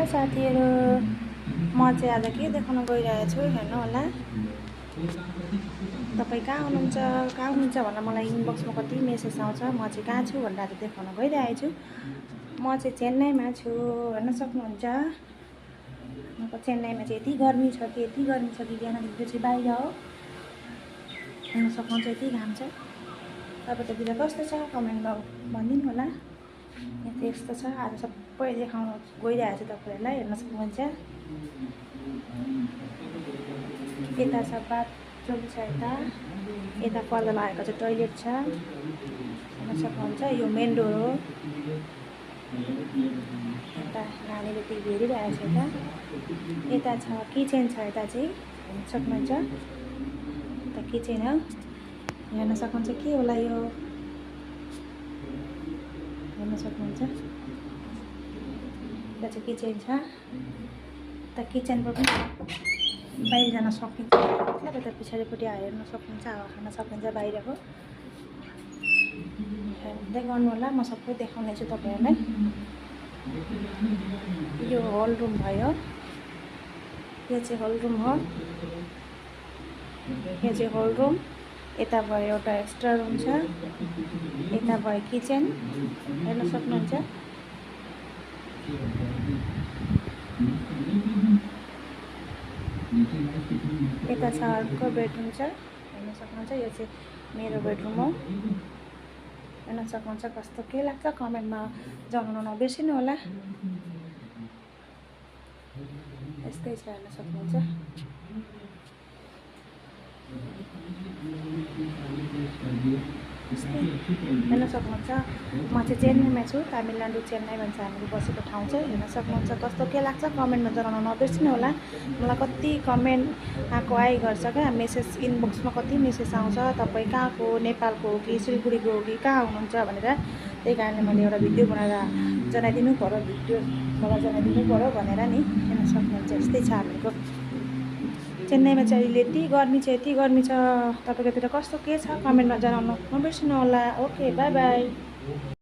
Hello साथीहरू, म चाहिँ आज के देखाउन गइरहेको छु हेर्नु होला। तपाईँ कहाँ हुनुहुन्छ भनेर मलाई इनबक्समा कति मेसेज आउँछ। म चाहिँ कहाँ छु भनेर आज देखाउन गइरहेको छु। म चाहिँ चेन्नईमा छु, हेर्न सक्नुहुन्छ। म चेन्नईमा चाहिँ यति गर्मी छ कि बिहानदेखि चाहिँ बाहिर हो, हेर्न सक्नुहुन्छ यति घाम छ। तपाईँतिर कस्तो छ कमेन्टमा भनिदिनु होला। यहाँ चाहिँ यस्तो छ, आज सबै देखाउन गइरहेको छु तपाईँहरूलाई, हेर्न सक्नुहुन्छ। यता छ बाथरुम छ, यता पर्दा लागेको चाहिँ टोइलेट छ, हेर्न सक्नुहुन्छ। यो मेन डोर हो। यता नानीले टिभी हेरिरहेको छ। यता छ किचन छ, यता चाहिँ हेर्न सक्नुहुन्छ। यता किचन हो, हेर्न सक्नुहुन्छ। के होला यो, हेर्न सक्नुहुन्छ। यता चाहिँ किचन छ। यता किचनको पनि बाहिर जान सकिन्छ, मतलब यता पछाडिपट्टि हेर्न सक्नुहुन्छ। हावा खान सक्नुहुन्छ बाहिरको। हेर्दै गर्नु होला, म सबै देखाउने छु तपाईँहरूलाई। यो हल रुम भयो, यो चाहिँ हल रुम हो। यो चाहिँ हल रुम। यता भयो एउटा एक्स्ट्रा रुम छ, यता भयो किचन, हेर्न सक्नुहुन्छ। यता छ अर्को बेडरुम छ, हेर्न सक्नुहुन्छ। यो चाहिँ मेरो बेडरुम हो, हेर्न सक्नुहुन्छ। कस्तो के लाग्छ कमेन्टमा जनाउन नबिर्सिनु होला। यस्तै छ, हेर्न सक्नुहुन्छ। हेर्न सक्नुहुन्छ। म चाहिँ चेन्नईमा छु, तामिलनाडु चेन्नई भन्छ हामीले बसेको ठाउँ चाहिँ, हेर्न सक्नुहुन्छ। कस्तो के लाग्छ कमेन्टमा जनाउन नबिर्सिनु होला। मलाई कति कमेन्ट आइ गर्छ क्या, मेसेज इनबक्समा कति मेसेज आउँछ। तपाईँ कहाँको हो, नेपालको हो कि सिलगढीको हो कि कहाँ हुनुहुन्छ भनेर। त्यही कारणले मैले एउटा भिडियो बनाएर जनाइदिनु पऱ्यो, मलाई जनाइदिनु पऱ्यो भनेर नि। हेर्न सक्नुहुन्छ, यस्तै छ हामीको चेन्नईमा चाहिँ अहिले यति गर्मी छ। तपाईँकोतिर कस्तो के छ कमेन्टमा जनाउनु नबिर्सिनु होला। Okay, by by.